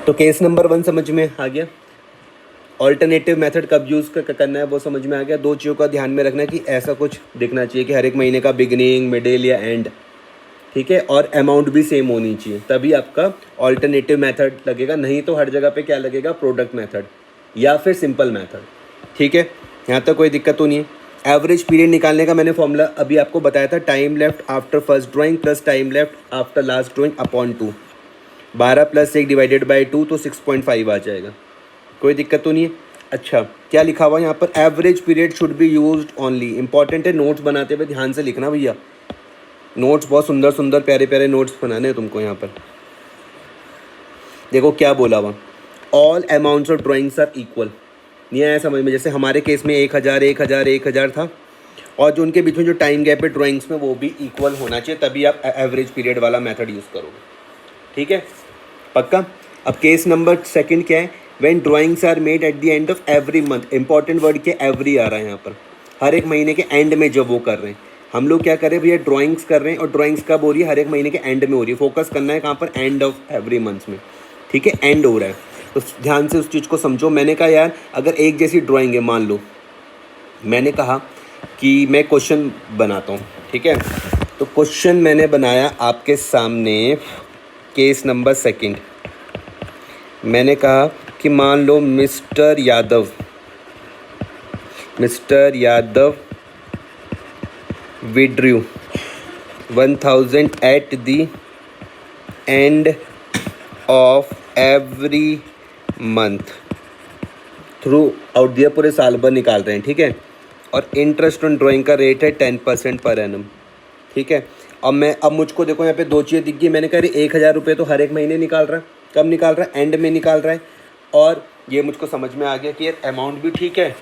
तो case number 1 समझ में आ गया। ऑल्टरनेटिव मेथड कब यूज़ करना है वो समझ में आ गया। दो चीज़ों का ध्यान में रखना है कि ऐसा कुछ दिखना चाहिए कि हर एक महीने का बिगिनिंग, मिडिल या एंड, ठीक है, और अमाउंट भी सेम होनी चाहिए, तभी आपका ऑल्टरनेटिव मेथड लगेगा। नहीं तो हर जगह पे क्या लगेगा, प्रोडक्ट मेथड या फिर सिंपल मेथड, ठीक है। यहाँ तक कोई दिक्कत तो नहीं है। एवरेज पीरियड निकालने का मैंने फॉर्मूला अभी आपको बताया था, time left after first drawing plus time left after last drawing upon 2। 12 + 1 divided by 2 तो 6.5 आ जाएगा। कोई दिक्कत तो नहीं है। अच्छा, क्या लिखा हुआ है यहाँ पर, average period should be used only. Important है, नोट्स बनाते हुए ध्यान से लिखना भैया। नोट्स बहुत सुंदर सुंदर प्यारे प्यारे नोट्स बनाने हैं तुमको। यहाँ पर देखो क्या बोला हुआ, all amounts of drawings are equal. नहीं आया समझ में? जैसे हमारे केस में 1000 1000 1000 था, और जो उनके बीच में जो टाइम गैप है ड्राइंग्स में वो भी इक्वल होना चाहिए, तभी आप एवरेज पीरियड वाला मेथड यूज़ करोगे, ठीक है, पक्का। अब केस नंबर 2 क्या है, when drawings are made at the end of every month. Important word क्या, एवरी आ रहा है यहाँ पर, हर एक महीने के एंड में जब वो कर रहे हैं। हम लोग क्या कर रहे हैं भैया, ड्राइंग्स कर रहे हैं, और ड्राइंग्स कब हो रही है, हर एक महीने के एंड में हो रही है। फोकस करना है कहाँ पर, एंड ऑफ एवरी मंथ में, ठीक है, एंड हो रहा है, तो ध्यान से उस चीज़ को समझो। मैंने कहा यार अगर एक जैसी ड्राइंग है, मान लो मैंने कहा कि मैं क्वेश्चन बनाता हूँ, ठीक है, तो क्वेश्चन मैंने बनाया आपके सामने, केस नंबर 2। मैंने कहा कि मान लो mister Yadav withdrew 1000 at the end of every month throughout दिया, पूरे साल भर निकाल रहे हैं, ठीक है, और इंटरेस्ट ऑन ड्राइंग का रेट है 10% पर एनम, ठीक है। अब मुझको देखो यहाँ पे दो चीज़ें दिख गई। मैंने कहा 1000 रुपये तो हर एक महीने निकाल रहा है, कब निकाल रहा है, एंड में निकाल रहा है, और ये मुझको समझ में आ गया कि यार अमाउंट भी ठीक है,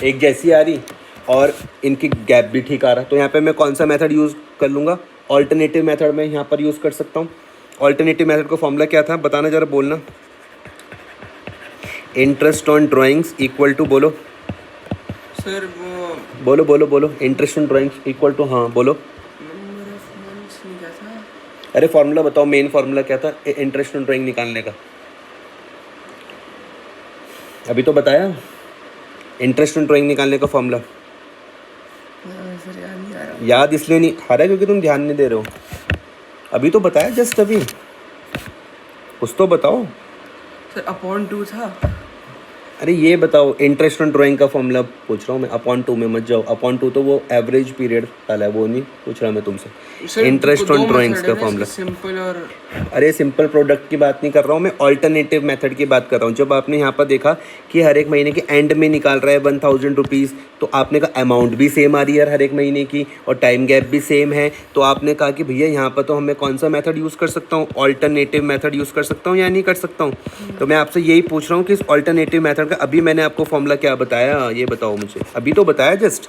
एक जैसी आ रही, और इनकी गैप भी ठीक आ रहा है। तो यहाँ पे मैं कौन सा मेथड यूज़ कर लूँगा, ऑल्टरनेटिव मेथड में यहाँ पर यूज़ कर सकता हूँ। ऑल्टरनेटिव मेथड का फॉर्मूला क्या था, बताना ज़रा, बोलना। Interest on drawings equal to, बोलो सर वो बोलो interest on drawings equal to, हाँ बोलो। नंबर ऑफ मंथ्स नहीं क्या था? अरे फॉर्मूला बताओ, मेन फॉर्मूला क्या था इंटरेस्ट ऑन ड्राइंग निकालने का? अभी तो बताया इंटरेस्ट ऑन ड्राइंग निकालने का फॉर्मूला। सर याद नहीं आ रहा। याद इसलिए नहीं आ रहा क्योंकि तुम ध्यान नहीं दे रहे हो। अभी तो बताया, जस्ट अभी, कुछ तो बताओ। सर अपॉन 2 था। अरे ये बताओ, इंटरेस्ट ऑन ड्राइंग का फॉर्मूला पूछ रहा हूँ मैं, अपॉन 2 में मत जाओ। अपॉन 2 तो वो एवरेज पीरियड वाला है, वो नहीं पूछ रहा मैं तुमसे। इंटरेस्ट ऑन ड्राइंग्स का फॉर्मूला, सिंपल और अरे सिंपल प्रोडक्ट की बात नहीं कर रहा हूँ मैं, ऑल्टरनेटिव मेथड की बात कर रहा हूँ। जब आपने यहाँ पर देखा कि हर एक महीने के एंड में निकाल रहा है 1000 रुपीज़, तो आपने कहा अमाउंट भी सेम आ रही है हर एक महीने की, और टाइम गैप भी सेम है, तो आपने कहा कि भैया यहाँ पर तो मैं कौन सा मेथड यूज़ कर सकता हूँ, ऑल्टरनेटिव मेथड यूज़ कर सकता हूँ या नहीं कर सकता हूँ। तो मैं आपसे यही पूछ रहा हूँ कि इस ऑल्टरनेटिव मेथड का अभी मैंने आपको फॉर्मूला क्या बताया, ये बताओ मुझे। अभी तो बताया, जस्ट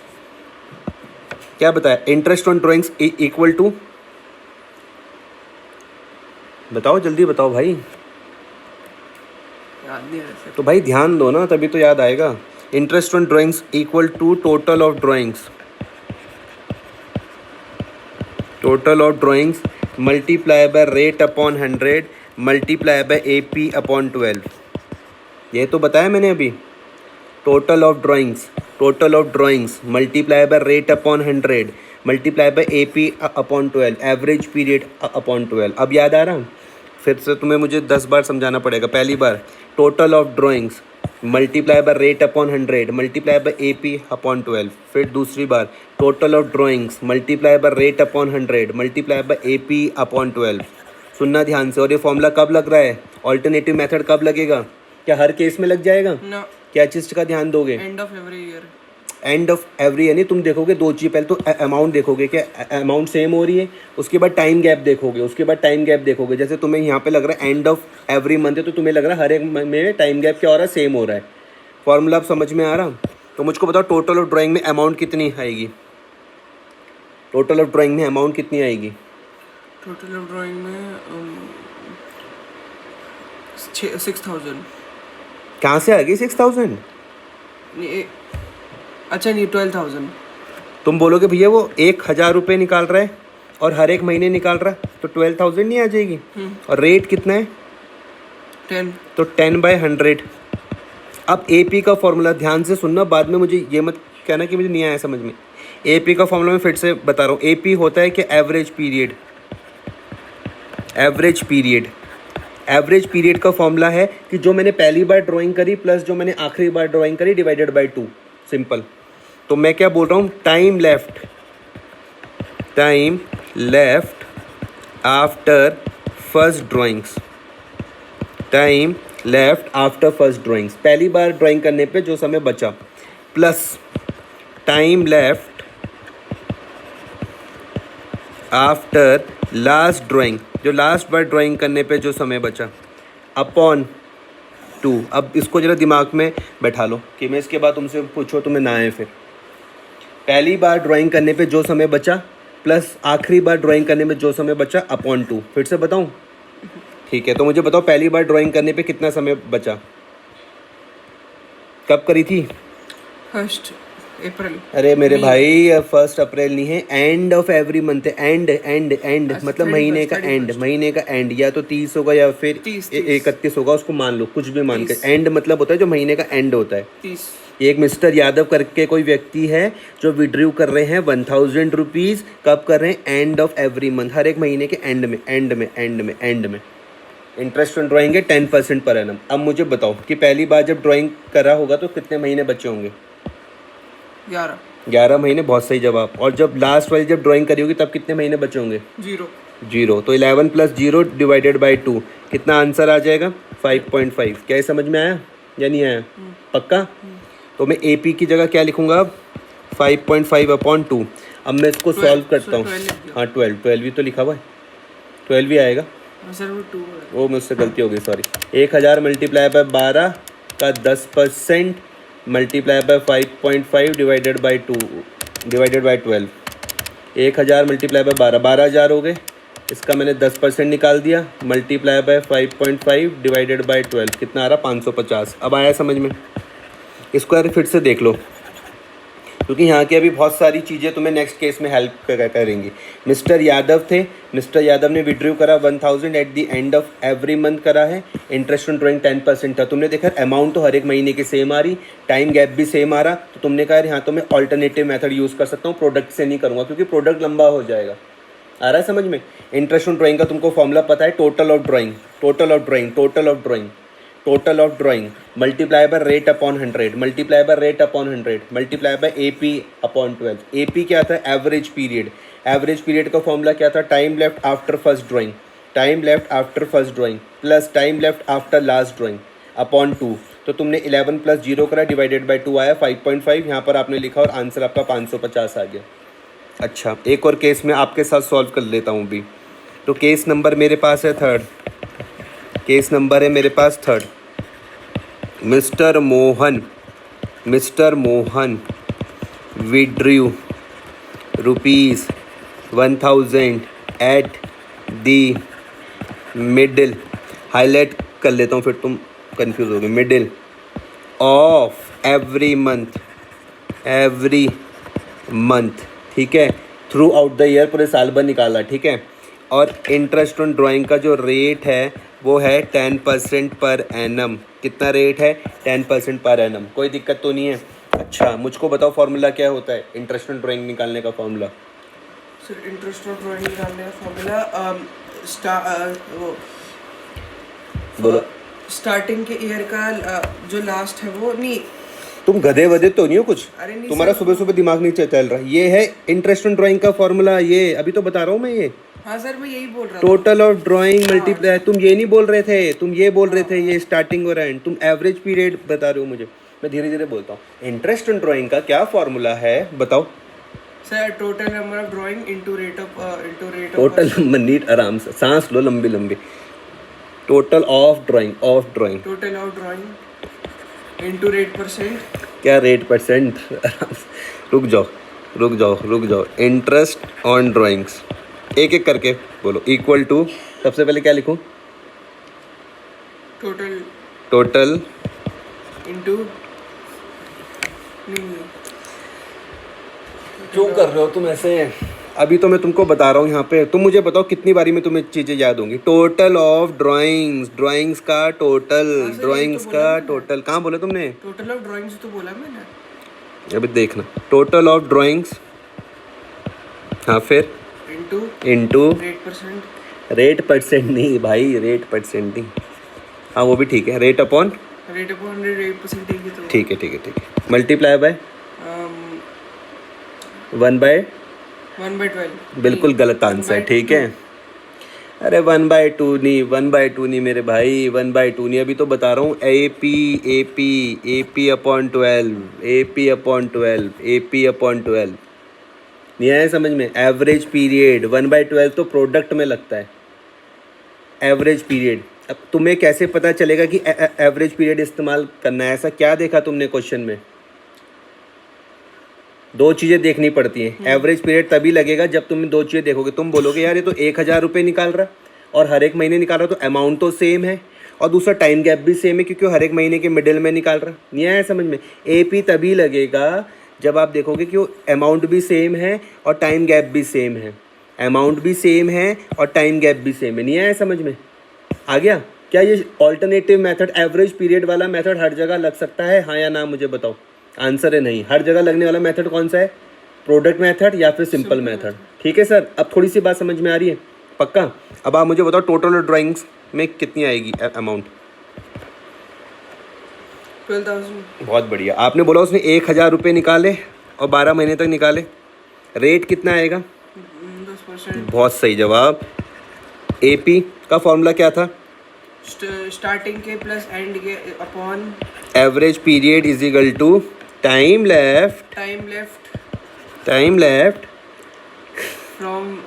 क्या बताया, interest on drawings equal to, बताओ जल्दी बताओ भाई। याद नहीं आ रहा सर। तो भाई ध्यान दो ना, तभी तो याद आएगा। Interest on drawings equal to total of drawings multiply by rate upon 100 multiply by AP upon 12। ये तो बताया मैंने अभी, total of drawings multiply by rate upon 100 multiply by AP upon 12 average period upon 12। अब याद आ रहा, फिर से तुम्हें मुझे 10 बार समझाना पड़ेगा। पहली बार total of drawings multiply by rate upon 100 multiply by AP upon 12। फिर दूसरी बार total of drawings multiply by rate upon 100 multiply by AP upon 12। सुनना ध्यान से। और ये फॉर्मूला कब लग रहा है, ऑल्टरनेटिव मेथड कब लगेगा, क्या हर केस में लग जाएगा? नो, क्या चीज़ का ध्यान दोगे? And of every year. And of every, यानी तुम देखोगे दो चीज़, पहले तो अमाउंट देखोगे क्या अमाउंट सेम हो रही है, उसके बाद टाइम गैप देखोगे, जैसे तुम्हें यहाँ पे लग रहा है एंड ऑफ एवरी मंथ है, तो तुम्हें लग रहा है हर एक में टाइम गैप क्या हो रहा है, सेम हो रहा है। फॉर्मूला अब समझ में आ रहा? तो मुझको बताओ टोटल ऑफ ड्राइंग में अमाउंट कितनी आएगी, टोटल ऑफ ड्राइंग में अमाउंट कितनी आएगी? टोटल ऑफ ड्राइंग में 6000। कहाँ से आएगी 6000? अच्छा नहीं, 12000। तुम बोलोगे भैया वो 1000 रुपये निकाल रहा है और हर एक महीने निकाल रहा है, तो 12000 नहीं आ जाएगी? और रेट कितना है, 10. तो 10/100। अब AP का फॉर्मूला ध्यान से सुनना, बाद में मुझे ये मत कहना कि मुझे नहीं आया समझ में। AP का फॉर्मूला मैं फिर से बता रहा हूँ। AP होता है कि average period. Average period, average period का फॉर्मूला है कि जो मैंने पहली बार ड्राइंग करी प्लस जो मैंने आखिरी बार ड्राइंग करी डिवाइडेड बाय 2। सिंपल। तो मैं क्या बोल रहा हूँ, time left after first drawings, time left after first drawings, पहली बार ड्राइंग करने पे जो समय बचा, plus time left after last drawing, जो लास्ट बार ड्राइंग करने पे जो समय बचा, अपॉन 2। अब इसको जरा दिमाग में बैठा लो कि मैं इसके बाद तुमसे पूछो तुम्हें ना आए फिर। पहली बार ड्राइंग करने पे जो समय बचा प्लस आखिरी बार ड्राइंग करने में जो समय बचा अपॉन 2। फिर से बताऊं? ठीक है, तो मुझे बताओ पहली बार ड्राइंग करने पे कितना समय बचा, कब करी थी? 1 अप्रैल. अरे मेरे नहीं. भाई 1 अप्रैल नहीं है, एंड ऑफ एवरी मंथ है। एंड अच्छा, मतलब 31st, महीने का एंड, 31st. महीने का एंड या तो 30 होगा या फिर 30. 31 होगा, उसको मान लो कुछ भी मान के। 30. एंड मतलब होता है जो महीने का एंड होता है। 30. एक मिस्टर यादव करके कोई व्यक्ति है जो विड्रू कर रहे हैं 1000 रुपीज़। कब कर रहे हैं? एंड ऑफ एवरी मंथ, हर एक महीने के एंड में। इंटरेस्ट ऑन ड्राइंग है 10% पर एनम। अब मुझे बताओ कि पहली बार जब ड्राइंग करा होगा तो कितने महीने बचे होंगे? 11. 11 महीने, बहुत सही जवाब। और जब लास्ट वाली जब ड्राइंग करी होगी तब कितने महीने बचे होंगे? 0. 0। तो 11 + 0 डिवाइडेड बाई 2, कितना आंसर आ जाएगा? 5.5। क्या ये समझ में आया या नहीं आया? पक्का? तो मैं AP की जगह क्या लिखूंगा अब? 5.5/2। अब मैं इसको 12, सॉल्व करता हूँ। 12 लिख दिया. हाँ 12 ही तो लिखा हुआ है, 12 ही आएगा। सर वो 2 है. वो मुझसे गलती हो गई, सॉरी। 1000 × 12 का 10% multiply by 5.5 divided by 2 divided by 12। 1000 × 12 12,000 हो गए। इसका मैंने 10% निकाल दिया, मल्टीप्लाई बाय 5.5 डिवाइडेड बाई 12 कितना आ रहा? 550। अब आया समझ में? इसको यार फिर से देख लो, क्योंकि यहाँ की अभी बहुत सारी चीज़ें तुम्हें नेक्स्ट केस में हेल्प करेंगी। मिस्टर यादव थे, मिस्टर यादव ने विड्रू करा 1000 at the end of every month करा है। इंटरेस्ट ऑन ड्राइंग 10% था। तुमने देखा अमाउंट तो हर एक महीने की सेम आ रही, टाइम गैप भी सेम आ रहा, तो तुमने कहा यहाँ तो मैं ऑल्टरनेटिव मेथड यूज़ कर सकता हूँ, प्रोडक्ट से नहीं करूँगा क्योंकि प्रोडक्ट लंबा हो जाएगा। आ रहा है समझ में? इंटरेस्ट ऑन ड्राइंग का तुमको फॉर्मूला पता है, total of drawing multiply by rate upon 100, multiply by rate upon 100, multiply by AP upon 12। AP क्या था? Average period. एवरेज पीरियड का फॉर्मूला क्या था? Time left after first drawing plus time left after last drawing upon 2। तो तुमने 11 + 0 करा, divided by 2 आया 5.5। यहाँ पर आपने लिखा और आंसर आपका 550 आ गया। अच्छा, एक और केस मैं आपके साथ सॉल्व कर लेता हूँ अभी। तो केस नंबर मेरे पास है 3rd। केस नंबर है मेरे पास 3rd। Mister Mohan withdrew ₹1000 at the middle, highlight कर लेता हूँ फिर तुम कंफ्यूज होगे, मिडिल ऑफ एवरी मंथ, ठीक है, थ्रू आउट द ईयर, पूरे साल भर निकाला, ठीक है। और इंटरेस्ट ऑन ड्राइंग का जो रेट है वो है 10% पर एनम। कितना रेट है? 10% पर एनम। कोई दिक्कत तो नहीं है? अच्छा, मुझको बताओ फॉर्मूला क्या होता है इंटरेस्ट ऑन ड्राइंग निकालने का formula? Sir interest on drawing निकालने का फॉर्मूला बोलो। स्टार्टिंग के ईयर का जो लास्ट है वो नहीं। तुम गधे वधे तो नहीं हो कुछ? अरे नहीं तुम्हारा सर, सुबह सुबह दिमाग नहीं चल रहा। ये है इंटरेस्ट ऑन ड्राइंग का फॉर्मूला, ये अभी तो बता रहा हूँ मैं। ये हाँ सर मैं यही बोल रहा था। टोटल ऑफ ड्राइंग मल्टीप्लाई, तुम ये नहीं बोल रहे थे, तुम ये बोल रहे थे ये स्टार्टिंग और एंड। तुम एवरेज पीरियड बता रहे हो मुझे, मैं धीरे धीरे बोलता हूँ। इंटरेस्ट ऑन ड्राइंग का क्या फॉर्मूला है बताओ? Sir total number of drawing into rate of total number, नीट आराम से सांस लो लंबी लंबी। Total of drawing total of drawing into rate percent. क्या रेट परसेंट? रुक जाओ। इंटरेस्ट ऑन ड्राइंग्स एक एक करके बोलो। इक्वल टू, सबसे पहले क्या लिखूं? टोटल इनटू, नहीं क्यों कर रहे हो तुम ऐसे? अभी तो मैं तुमको बता रहा हूँ यहाँ पे, तुम मुझे बताओ कितनी बारी में तुम्हें चीज़ें याद होंगी। टोटल ऑफ ड्राइंग्स का टोटल, हाँ सर, यही तो ड्राइंग्स बोला का मैंने। टोटल कहाँ बोला तुमने? टोटल ऑफ ड्राइंग्स तो बोला मैंने। अभी देखना, टोटल ऑफ ड्राइंग्स, हाँ फिर इनटू इनटू 8%। रेट परसेंट नहीं भाई, रेट परसेंट नहीं, हाँ वो भी ठीक है, रेट अपॉन, रेट अपॉन 8% ही तो। ठीक है ठीक है ठीक है, मल्टीप्लाई बाय 1 बाय, 1/12। बिल्कुल गलत आंसर, ठीक है। अरे 1/2 नहीं, 1/2 नहीं मेरे भाई, 1/2 नहीं, अभी तो बता रहा हूँ। AP upon 12, AP upon 12, AP upon 12, नहीं आया समझ में? एवरेज पीरियड 1/12 तो प्रोडक्ट में लगता है, एवरेज पीरियड। अब तुम्हें कैसे पता चलेगा कि एवरेज पीरियड इस्तेमाल करना है? ऐसा क्या देखा तुमने क्वेश्चन में? दो चीज़ें देखनी पड़ती हैं। एवरेज पीरियड तभी लगेगा जब तुम दो चीज़ें देखोगे। तुम बोलोगे यार ये तो 1,000 रुपये निकाल रहा और हर एक महीने निकाल रहा, तो अमाउंट तो सेम है, और दूसरा टाइम गैप भी सेम है क्योंकि हर एक महीने के मिडिल में निकाल रहा। नहीं आया समझ में? AP तभी लगेगा जब आप देखोगे कि वो अमाउंट भी सेम है और टाइम गैप भी सेम है, अमाउंट भी सेम है और टाइम गैप भी सेम है। नहीं आया समझ में? आ गया? क्या ये ऑल्टरनेटिव मेथड, एवरेज पीरियड वाला मेथड हर जगह लग सकता है, हाँ या ना? मुझे बताओ। आंसर है नहीं। हर जगह लगने वाला मेथड कौन सा है? प्रोडक्ट मेथड या फिर सिंपल मेथड। ठीक है सर, अब थोड़ी सी बात समझ में आ रही है? पक्का? अब आप मुझे बताओ टोटल ड्राइंग्स में कितनी आएगी अमाउंट? 12,000। बहुत बढ़िया। आपने बोला उसने 1,000 रुपये निकाले और 12 महीने तक निकाले, रेट कितना आएगा? 10%। बहुत सही जवाब। AP का फॉर्मूला क्या था? स्टार्टिंग के प्लस एंड के upon average period is equal to time left time left from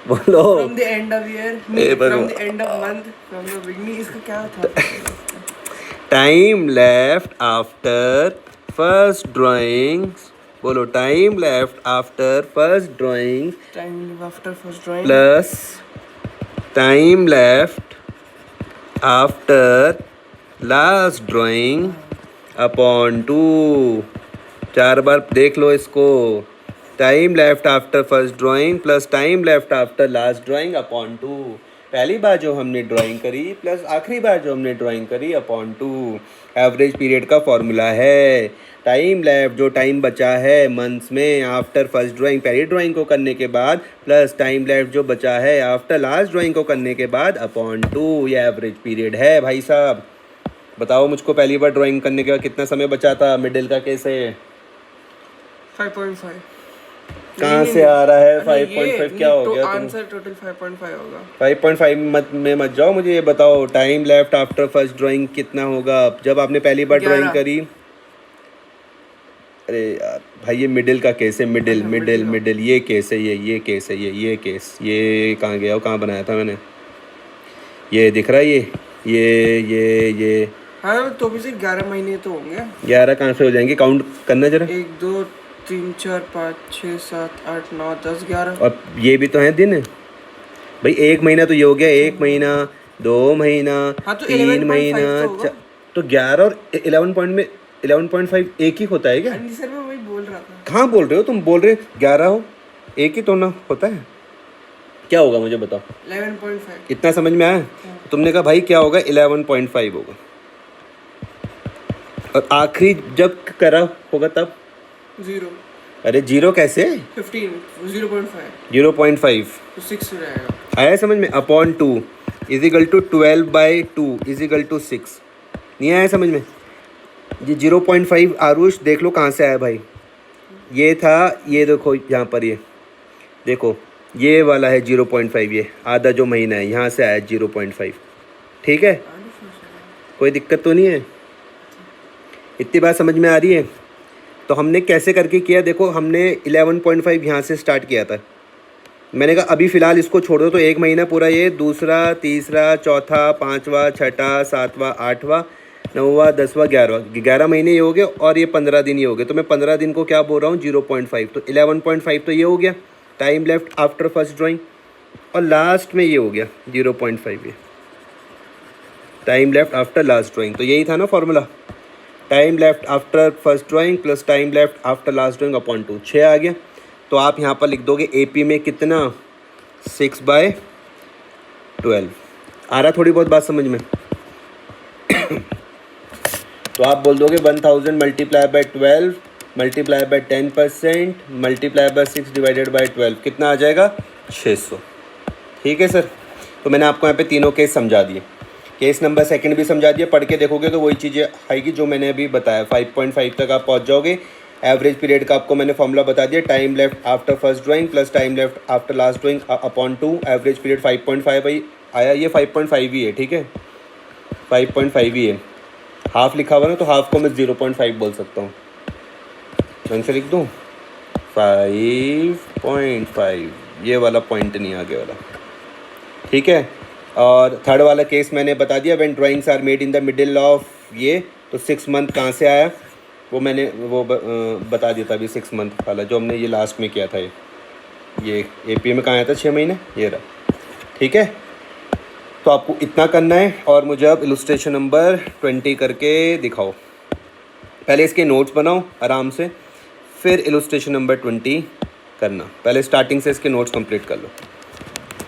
बोलो। From the end of year, from the end of month, from the beginning. इसका क्या था? Time left after first drawings, बोलो time left after first drawing time after first drawing plus time left after last drawing upon 2। 4 बार देख लो इसको। Time left after first drawing plus time left after last drawing upon 2। पहली बार जो हमने drawing करी plus आखिरी बार जो हमने ड्राइंग करी अपॉन 2। एवरेज पीरियड का फॉर्मूला है टाइम लेफ्ट, जो टाइम बचा है मंथ्स में आफ्टर फर्स्ट ड्राइंग, पहली ड्राइंग को करने के बाद, प्लस टाइम लेफ्ट जो बचा है आफ्टर लास्ट ड्राइंग को करने के बाद अपॉन 2। ये एवरेज पीरियड है भाई साहब। बताओ मुझको पहली बार ड्राइंग करने के बाद कितना समय बचा था? मिडिल का केस है। 5.5। कहाँ से आ रहा है 5.5? क्या हो गया? आंसर टोटल 5.5 होगा। 5.5 में मत जाओ, मुझे ये बताओ time left after first drawing कितना होगा जब आपने पहली बार ड्राइंग 11। करी? अरे यार भाई ये मिडिल का केस है, मिडिल ये केस है, ये केस है, ये केस, ये कहाँ गया? कहाँ बनाया था मैंने? ये दिख रहा है ये हाँ, तो भी सिर्फ 11 महीने तो होंगे। 11 कहाँ से हो जाएंगे? काउंट करना जरा। 1 2 3 4 5 6 7 8 9 10 11। और ये भी तो है दिन भाई। 1 महीना तो ये हो गया, 1 महीना, 2 महीना, हाँ, तो 3 महीना, 11.5 तो होगा। तो 11 और 11 पॉइंट में 11.5 एक ही होता है क्या? हाँ सर, मैं वही बोल रहा था। कहाँ बोल रहे हो तुम? बोल रहे 11 हो, एक ही तो ना होता है। क्या होगा मुझे बताओ? 11.5। इतना समझ में आया? तुमने कहा भाई क्या होगा? 11.5 होगा। और आखिरी जब करा होगा तब 0। अरे 0 कैसे? 15 0.5 0.5 तो 6 हो जाएगा। आया समझ में? Upon 2 is equal to 12/2 is equal to 6। नहीं आया समझ में? ये 0.5 आरुष देख लो कहाँ से आया भाई। ये था, ये देखो यहाँ पर, ये देखो ये वाला है 0.5, ये आधा जो महीना है यहाँ से आया 0.5। ठीक है, कोई दिक्कत तो नहीं है? इतनी बात समझ में आ रही है? तो हमने कैसे करके किया देखो, हमने 11.5 यहाँ से स्टार्ट किया था। मैंने कहा अभी फ़िलहाल इसको छोड़ दो, तो 1 महीना पूरा ये, दूसरा, तीसरा, चौथा, 5वां, 6ठा, 7वां, 8वां, 9वां, 10वां, 11वां महीने ये हो गए, और ये 15 दिन ये हो गए। तो मैं 15 दिन को क्या बोल रहा हूँ? 0.5। तो 11.5 तो ये हो गया time left after first drawing, और लास्ट में ये हो गया 0.5 ये time left after last drawing. तो यही था ना formula, time left after first drawing plus time left after last drawing upon 2। 6 आ गया। तो आप यहाँ पर लिख दोगे AP में कितना 6/12। आ रहा थोड़ी बहुत बात समझ में? तो आप बोल दोगे 1000 multiply by 12 multiply by 10% multiply by 6 divided by 12 कितना आ जाएगा 600। ठीक है सर। तो मैंने आपको यहाँ पे तीनों केस समझा दिए, केस नंबर सेकंड भी समझा दिया। पढ़ के देखोगे तो वही चीज़ें आएगी जो मैंने अभी बताया। 5.5 तक आप पहुँच जाओगे। एवरेज पीरियड का आपको मैंने फॉर्मूला बता दिया, time left after first drawing plus time left after last drawing upon 2। Average period 5.5 आया, ये 5.5 ही है। ठीक है, 5.5 ही है। हाफ लिखा हुआ ना, तो हाफ को मैं 0.5 बोल सकता हूँ। ढंग से लिख दूँ 5.5, ये वाला पॉइंट नहीं आगे वाला। ठीक है। और थर्ड वाला केस मैंने बता दिया, when drawings are made in the middle of year, तो 6 मंथ कहाँ से आया वो मैंने बता दिया था अभी। 6 मंथ वाला जो हमने ये लास्ट में किया था, ये AP में कहाँ आया था 6 महीने, ये रहा। ठीक है, तो आपको इतना करना है और मुझे अब इलस्ट्रेशन नंबर 20 करके दिखाओ। पहले इसके नोट्स बनाओ आराम से, फिर इलस्ट्रेशन नंबर 20 करना। पहले स्टार्टिंग से इसके नोट्स कंप्लीट कर लो।